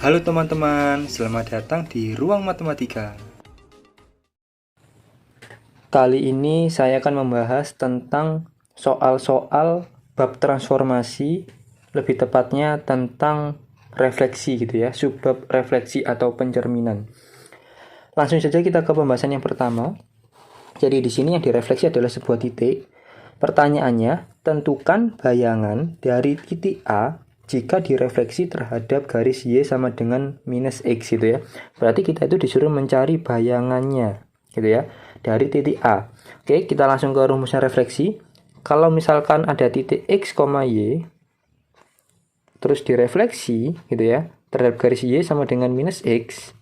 Halo teman-teman, selamat datang di Ruang Matematika. Kali ini saya akan membahas tentang soal-soal bab transformasi, lebih tepatnya tentang refleksi gitu ya, subbab refleksi atau pencerminan. Langsung saja kita ke pembahasan yang pertama. Jadi di sini yang direfleksi adalah sebuah titik. Pertanyaannya, tentukan bayangan dari titik A jika direfleksi terhadap garis Y sama dengan minus X gitu ya. Berarti kita itu disuruh mencari bayangannya gitu ya, dari titik A. Oke, kita langsung ke rumusnya refleksi. Kalau misalkan ada titik X, Y, terus direfleksi gitu ya, terhadap garis Y sama dengan minus X,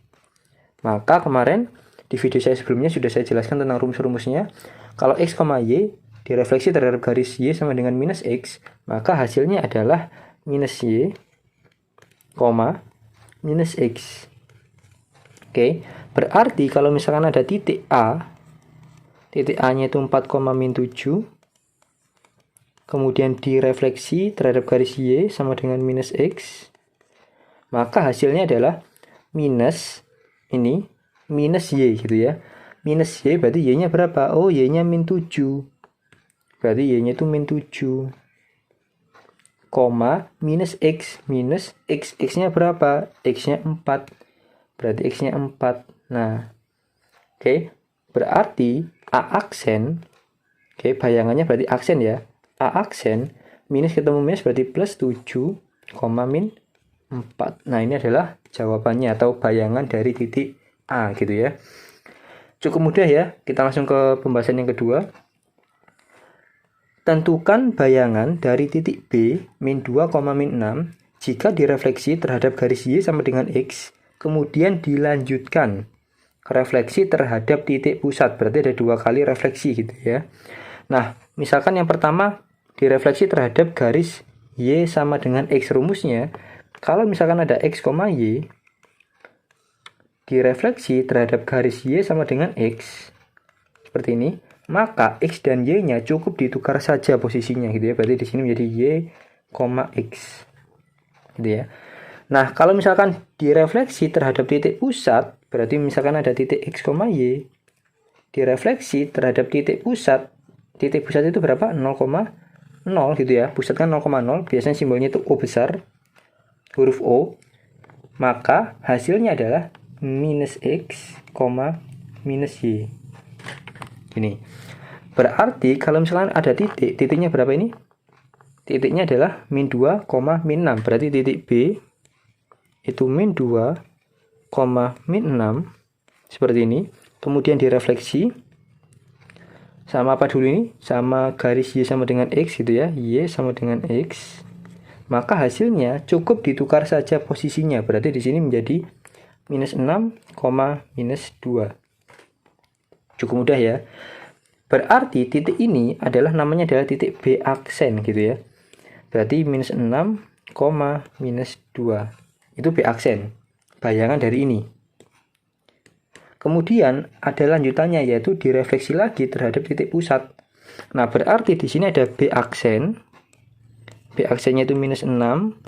maka kemarin di video saya sebelumnya sudah saya jelaskan tentang rumus-rumusnya. Kalau X, Y direfleksi terhadap garis Y sama dengan minus X, maka hasilnya adalah minus Y, minus X. Oke, berarti kalau misalkan ada titik A-nya itu 4,-7, kemudian direfleksi terhadap garis Y sama dengan minus X, maka hasilnya adalah minus Y gitu ya. Minus Y berarti Y-nya berapa? Oh, Y-nya -7. Berarti Y-nya itu -7. Minus X. Minus X. X-nya berapa? X-nya 4. Berarti X-nya 4. Nah, oke. Berarti A aksen. Oke, bayangannya berarti aksen ya. A aksen. Minus ketemu minus berarti plus 7, min 4. Nah, ini adalah jawabannya atau bayangan dari titik A gitu ya. Cukup mudah ya. Kita langsung ke pembahasan yang kedua. Tentukan bayangan dari titik B min 2, min 6 jika direfleksi terhadap garis Y sama dengan X, kemudian dilanjutkan ke refleksi terhadap titik pusat. Berarti ada 2 kali refleksi gitu ya. Nah, misalkan yang pertama direfleksi terhadap garis Y sama dengan X. Rumusnya, kalau misalkan ada X, Y direfleksi terhadap garis Y sama dengan X seperti ini, maka X dan Y-nya cukup ditukar saja posisinya gitu ya. Berarti di sini menjadi Y, X gitu ya. Nah, kalau misalkan direfleksi terhadap titik pusat, berarti misalkan ada titik X, Y direfleksi terhadap titik pusat. Titik pusat itu berapa? 0,0 gitu ya. Pusat kan 0,0, biasanya simbolnya itu O besar, huruf O. Maka hasilnya adalah minus X, minus Y. Ini berarti kalau misalkan ada titiknya berapa ini? Titiknya adalah min 2, min 6. Berarti titik B itu min 2, min 6 seperti ini. Kemudian direfleksi sama apa dulu ini? Sama garis Y sama dengan X gitu ya. Y sama dengan X. Maka hasilnya cukup ditukar saja posisinya. Berarti di sini menjadi minus 6, minus 2. Cukup mudah ya. Berarti titik ini adalah namanya adalah titik B aksen gitu ya. Berarti minus 6, minus 2. Itu B aksen. Bayangan dari ini. Kemudian ada lanjutannya yaitu direfleksi lagi terhadap titik pusat. Nah, berarti di sini ada B aksen. B aksennya itu minus 6,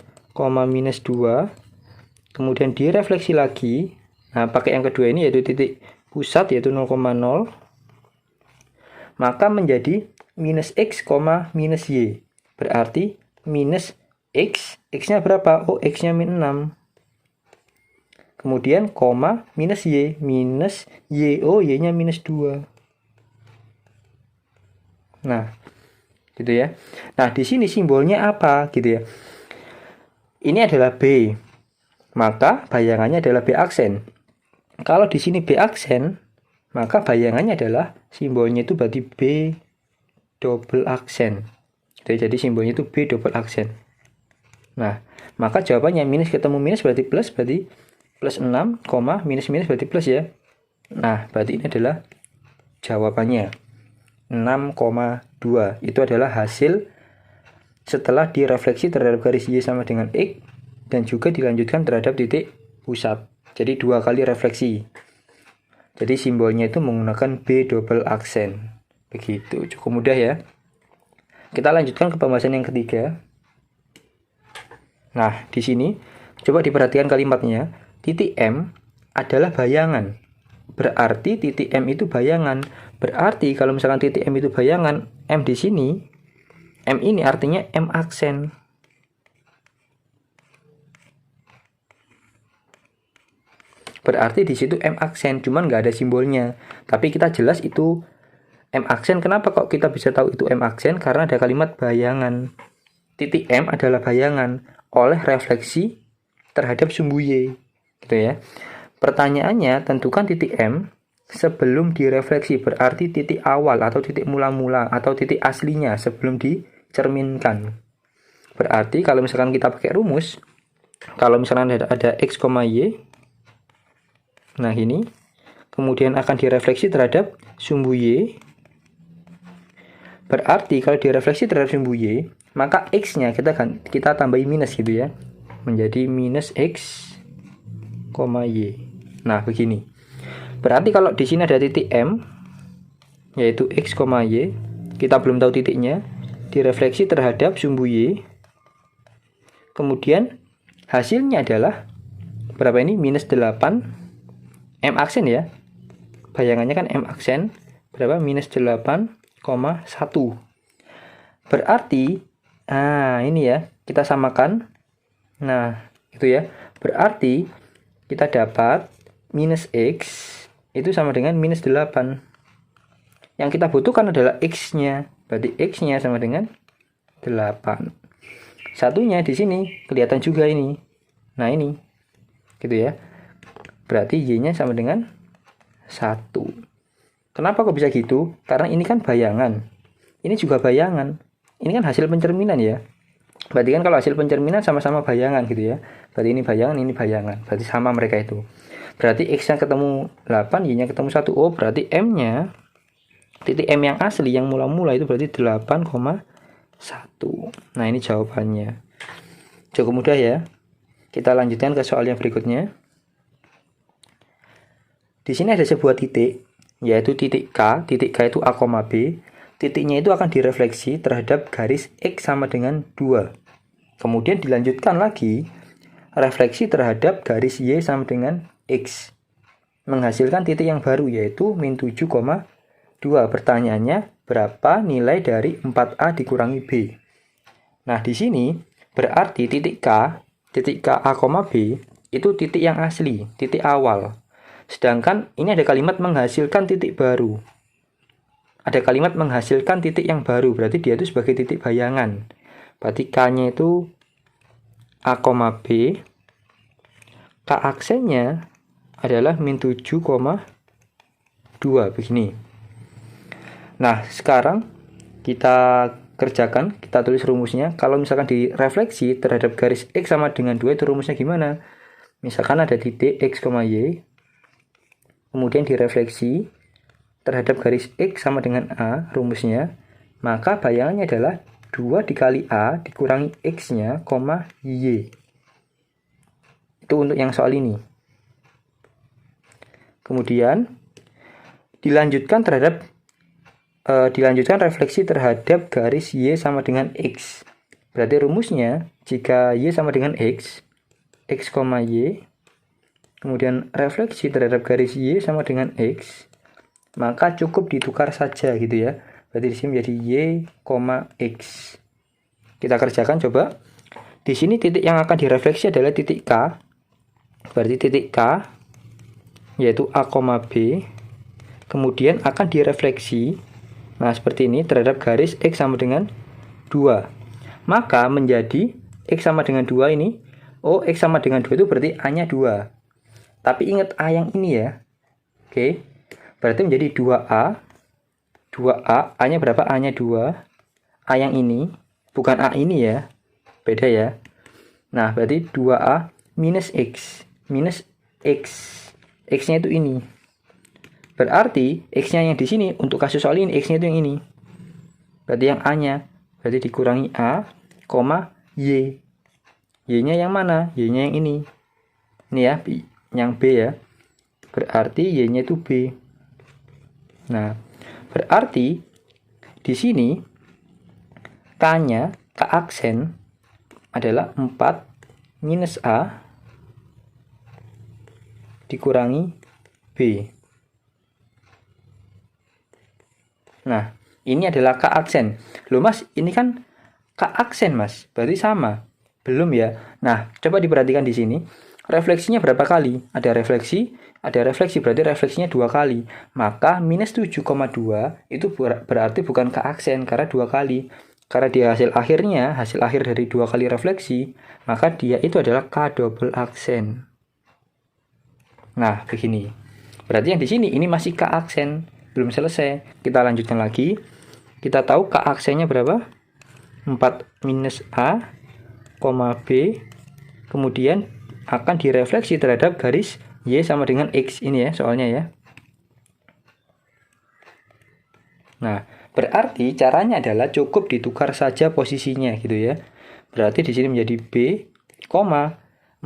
minus 2. Kemudian direfleksi lagi. Nah, pakai yang kedua ini yaitu titik pusat yaitu 0,0, maka menjadi minus X, minus Y. Berarti minus X, X-nya berapa? Oh, X-nya min 6. Kemudian minus Y, minus Y. Oh, Y-nya minus 2. Nah, gitu ya. Nah, di sini simbolnya apa gitu ya. Ini adalah B. Maka bayangannya adalah B aksen. Kalau di sini B aksen, maka bayangannya adalah simbolnya itu berarti B double aksen. Jadi simbolnya itu B double aksen. Nah, maka jawabannya minus ketemu minus berarti plus 6, minus minus berarti plus ya. Nah, berarti ini adalah jawabannya 6,2. Itu adalah hasil setelah direfleksi terhadap garis Y sama dengan X dan juga dilanjutkan terhadap titik pusat. Jadi 2 kali refleksi. Jadi simbolnya itu menggunakan B double aksen. Begitu, cukup mudah ya. Kita lanjutkan ke pembahasan yang ketiga. Nah, di sini Coba diperhatikan kalimatnya, titik M adalah bayangan. Berarti titik M itu bayangan. Berarti kalau misalkan titik M itu bayangan, M di sini, M ini artinya M aksen. Berarti di situ M aksen, cuman nggak ada simbolnya. Tapi kita jelas itu M aksen. Kenapa kok kita bisa tahu itu M aksen? Karena ada kalimat bayangan. Titik M adalah bayangan oleh refleksi terhadap sumbu Y. Gitu ya. Pertanyaannya, tentukan titik M sebelum direfleksi. Berarti titik awal atau titik mula-mula atau titik aslinya sebelum dicerminkan. Berarti kalau misalkan kita pakai rumus, kalau misalkan ada X, Y, nah ini, kemudian akan direfleksi terhadap sumbu Y. Berarti kalau direfleksi terhadap sumbu Y, maka X-nya kita tambahin minus gitu ya. Menjadi minus X, Y. Nah, begini. Berarti kalau di sini ada titik M, yaitu X, Y, kita belum tahu titiknya, direfleksi terhadap sumbu Y. Kemudian hasilnya adalah berapa ini? Minus 8 M aksen ya. Bayangannya kan M aksen. Berapa? Minus 8,1. Berarti, ini ya, kita samakan. Nah, itu ya. Berarti, kita dapat minus X itu sama dengan minus 8. Yang kita butuhkan adalah X-nya. Berarti X-nya sama dengan 8. Satunya di sini, kelihatan juga ini. Nah, ini. Gitu ya. Berarti Y-nya sama dengan 1. Kenapa kok bisa gitu? Karena ini kan bayangan. Ini juga bayangan. Ini kan hasil pencerminan ya. Berarti kan kalau hasil pencerminan sama-sama bayangan gitu ya. Berarti ini bayangan. Berarti sama mereka itu. Berarti X-nya ketemu 8, Y-nya ketemu 1. Oh, berarti M-nya, titik M yang asli, yang mula-mula itu berarti 8,1. Nah, ini jawabannya. Cukup mudah ya. Kita lanjutkan ke soal yang berikutnya. Di sini ada sebuah titik, yaitu titik K. Titik K itu A, B. Titiknya itu akan direfleksi terhadap garis X sama dengan 2. Kemudian dilanjutkan lagi, refleksi terhadap garis Y sama dengan X. Menghasilkan titik yang baru, yaitu min 7,2. Pertanyaannya, berapa nilai dari 4A dikurangi B? Nah, di sini berarti titik K A, B, itu titik yang asli, titik awal. Sedangkan ini ada kalimat menghasilkan titik baru. Ada kalimat menghasilkan titik yang baru, berarti dia itu sebagai titik bayangan. Berarti K-nya itu A, B. K aksennya adalah min 7,2 begini. Nah, sekarang kita kerjakan, kita tulis rumusnya. Kalau misalkan direfleksi terhadap garis X sama dengan 2, itu rumusnya gimana? Misalkan ada titik X, Y, kemudian direfleksi terhadap garis X sama dengan A, rumusnya, maka bayangannya adalah 2 dikali A dikurangi X-nya, Y. Itu untuk yang soal ini. Kemudian, dilanjutkan refleksi terhadap garis Y sama dengan X. Berarti rumusnya, jika Y sama dengan X, Y, kemudian refleksi terhadap garis Y sama dengan X, maka cukup ditukar saja gitu ya. Berarti di sini menjadi Y, X. Kita kerjakan coba. Di sini titik yang akan direfleksi adalah titik K. Berarti titik K, yaitu A, B. Kemudian akan direfleksi, nah seperti ini, terhadap garis X sama dengan 2. Maka menjadi X sama dengan 2 ini. Oh, X sama dengan 2 itu berarti A-nya 2. Tapi ingat A yang ini ya. Oke. Berarti menjadi 2A. 2A. A-nya berapa? A-nya 2. A yang ini. Bukan A ini ya. Beda ya. Nah, berarti 2A minus X. Minus X. X-nya itu ini. Berarti X-nya yang di sini. Untuk kasus soal ini, X-nya itu yang ini. Berarti yang A-nya. Berarti dikurangi A, Y. Y-nya yang mana? Y-nya yang ini. Ini ya. Yang B ya. Berarti Y-nya itu B. Nah, berarti di sini K-nya, K aksen adalah 4 minus A dikurangi B. Nah, ini adalah K aksen. Loh Mas, ini kan K aksen Mas, berarti sama. Belum ya? Nah, coba diperhatikan di sini. Refleksinya berapa kali? Ada refleksi, berarti refleksinya 2 kali. Maka minus 7,2 itu berarti bukan K aksen, karena 2 kali. Karena di hasil akhir dari 2 kali refleksi, maka dia itu adalah K double aksen. Nah, begini. Berarti yang di sini ini masih K aksen, belum selesai. Kita lanjutkan lagi. Kita tahu K aksennya berapa? 4 minus A, B, kemudian akan direfleksi terhadap garis Y sama dengan X ini ya, soalnya ya. Nah, berarti caranya adalah cukup ditukar saja posisinya gitu ya. Berarti di sini menjadi B, 4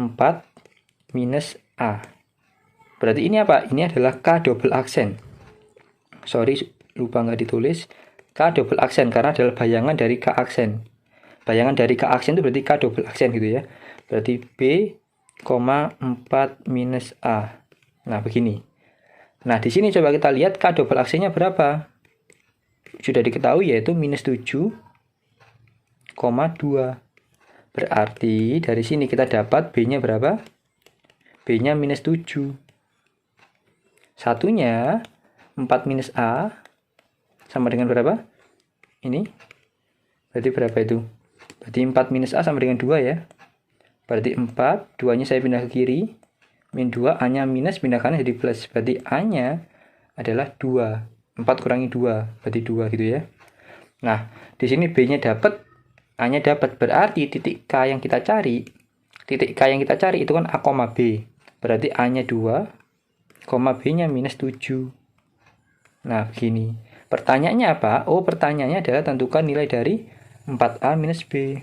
minus A. Berarti ini apa? Ini adalah K double aksen. Sorry, lupa nggak ditulis. K double aksen karena adalah bayangan dari K aksen. Bayangan dari K aksen itu berarti K double aksen gitu ya. Berarti B, 4 minus A. Nah, begini. Nah, di sini coba kita lihat K double aksennya berapa? Sudah diketahui yaitu minus 7,2. Berarti dari sini kita dapat B-nya berapa? B-nya minus 7. Satunya 4 minus A sama dengan berapa? Ini. Berarti berapa itu? Berarti 4 minus A sama dengan 2 ya. Berarti 4, 2-nya saya pindah ke kiri. Min 2, A-nya minus, pindah kanan jadi plus. Berarti A-nya adalah 2. 4 kurangi 2, berarti 2 gitu ya. Nah, di sini B-nya dapat, A-nya dapat. Berarti titik K yang kita cari itu kan A, B. Berarti A-nya 2, B-nya minus 7. Nah, begini. Pertanyaannya apa? Oh, pertanyaannya adalah tentukan nilai dari 4A minus B.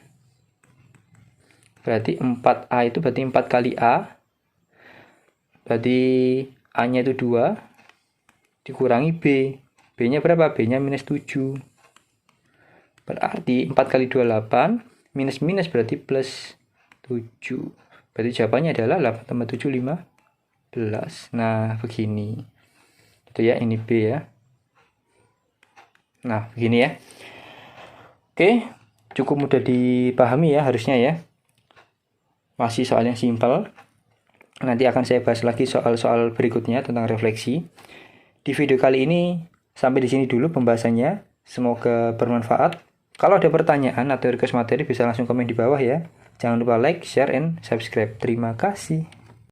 Berarti 4A itu berarti 4 kali A. Berarti A-nya itu 2. Dikurangi B. B-nya berapa? B-nya minus 7. Berarti 4 kali 2, 8. Minus berarti plus 7. Berarti jawabannya adalah 8 tambah 7, 15. Nah, begini. Itu ya, ini B ya. Nah, begini ya. Oke, cukup mudah dipahami ya harusnya ya. Masih soal yang simpel. Nanti akan saya bahas lagi soal-soal berikutnya tentang refleksi. Di video kali ini sampai di sini dulu pembahasannya. Semoga bermanfaat. Kalau ada pertanyaan atau request materi bisa langsung komen di bawah ya. Jangan lupa like, share, and subscribe. Terima kasih.